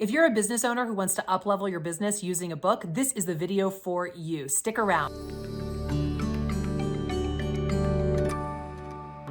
If you're a business owner who wants to up-level your business using a book, this is the video for you. Stick around.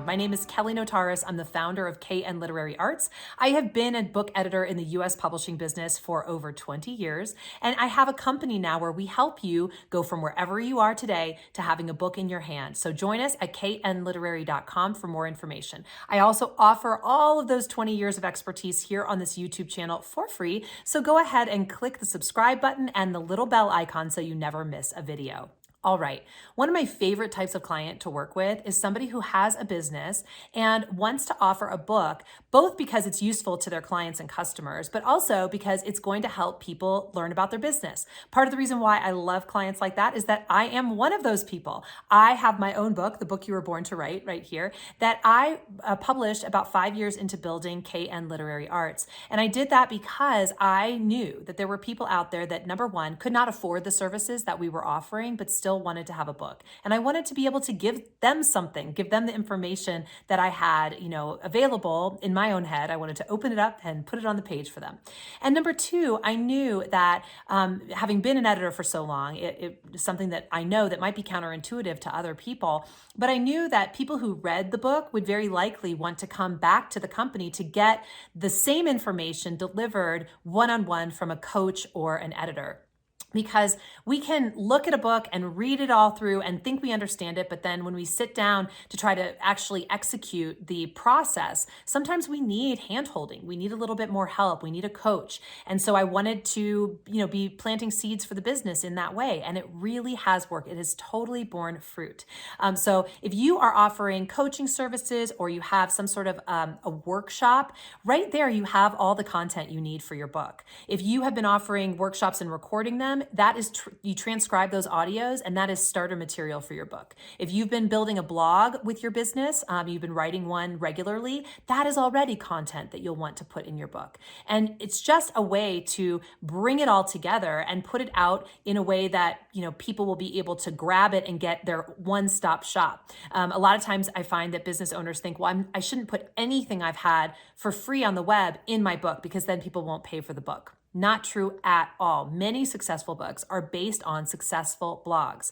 My name is Kelly Notaris. I'm the founder of KN Literary Arts. I have been a book editor in the US publishing business for over 20 years, and I have a company now where we help you go from wherever you are today to having a book in your hand. So join us at knliterary.com for more information. I also offer all of those 20 years of expertise here on this YouTube channel for free, so go ahead and click the subscribe button and the little bell icon so you never miss a video. All right, one of my favorite types of client to work with is somebody who has a business and wants to offer a book, both because it's useful to their clients and customers, but also because it's going to help people learn about their business. Part of the reason why I love clients like that is that I am one of those people. I have my own book, The Book You Were Born to Write, right here, that I published about 5 years into building KN Literary Arts. And I did that because I knew that there were people out there that, number one, could not afford the services that we were offering, but still wanted to have a book. And I wanted to be able to give them something, give them the information that I had, available in my own head. I wanted to open it up and put it on the page for them. And number two, I knew that having been an editor for so long, it is something that I know that might be counterintuitive to other people, but I knew that people who read the book would very likely want to come back to the company to get the same information delivered one-on-one from a coach or an editor. Because we can look at a book and read it all through and think we understand it, but then when we sit down to try to actually execute the process, sometimes we need hand-holding. We need a little bit more help. We need a coach. And so I wanted to, be planting seeds for the business in that way. And it really has worked. It has totally borne fruit. So if you are offering coaching services or you have some sort of a workshop, right there you have all the content you need for your book. If you have been offering workshops and recording them, that is you transcribe those audios, and that is starter material for your book. If you've been building a blog with your business, you've been writing one regularly, that is already content that you'll want to put in your book. And it's just a way to bring it all together and put it out in a way that, people will be able to grab it and get their one-stop shop. A lot of times I find that business owners think, well, I shouldn't put anything I've had for free on the web in my book because then people won't pay for the book. Not true at all. Many successful books are based on successful blogs.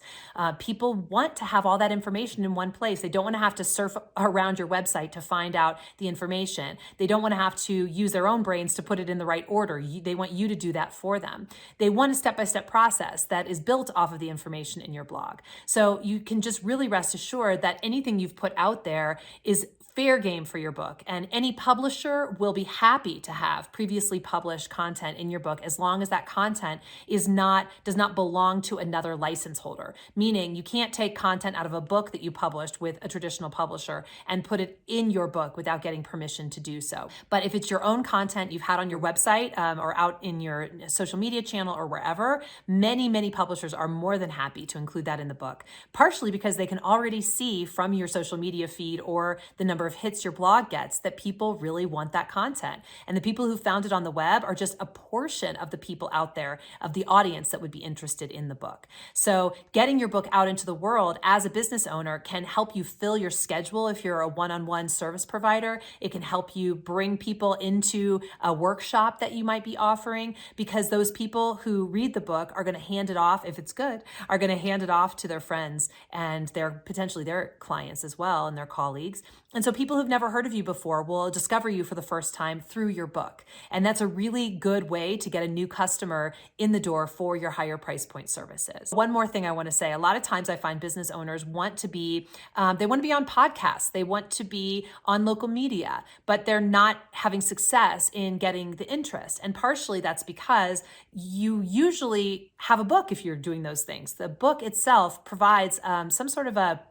People want to have all that information in one place. They don't want to have to surf around your website to find out the information. They don't want to have to use their own brains to put it in the right order. They want you to do that for them. They want a step-by-step process that is built off of the information in your blog. So you can just really rest assured that anything you've put out there is fair game for your book, and any publisher will be happy to have previously published content in your book as long as that content does not belong to another license holder. Meaning you can't take content out of a book that you published with a traditional publisher and put it in your book without getting permission to do so. But if it's your own content you've had on your website or out in your social media channel or wherever, many publishers are more than happy to include that in the book, partially because they can already see from your social media feed or the number of hits your blog gets that people really want that content. And the people who found it on the web are just a portion of the people out there, of the audience that would be interested in the book. So getting your book out into the world as a business owner can help you fill your schedule if you're a one-on-one service provider. It can help you bring people into a workshop that you might be offering, because those people who read the book are going to hand it off, if it's good, are going to hand it off to their friends and potentially their clients as well and their colleagues. And so people who've never heard of you before will discover you for the first time through your book. And that's a really good way to get a new customer in the door for your higher price point services. One more thing I want to say, a lot of times I find business owners want to be on podcasts. They want to be on local media, but they're not having success in getting the interest. And partially that's because you usually have a book if you're doing those things. The book itself provides some sort of a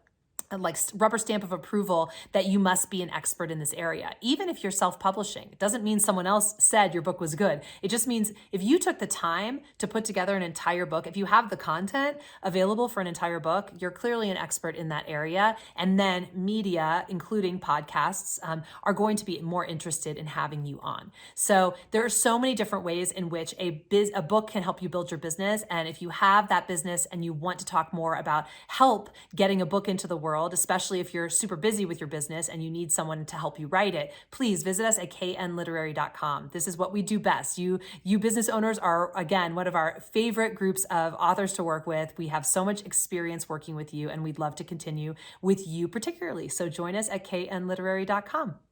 rubber stamp of approval that you must be an expert in this area. Even if you're self-publishing, it doesn't mean someone else said your book was good. It just means if you took the time to put together an entire book, if you have the content available for an entire book, you're clearly an expert in that area. And then media, including podcasts, are going to be more interested in having you on. So there are so many different ways in which a book can help you build your business. And if you have that business and you want to talk more about help getting a book into the world, world, especially if you're super busy with your business and you need someone to help you write it, please visit us at knliterary.com. This is what we do best. You business owners are, again, one of our favorite groups of authors to work with. We have so much experience working with you, and we'd love to continue with you particularly. So join us at knliterary.com.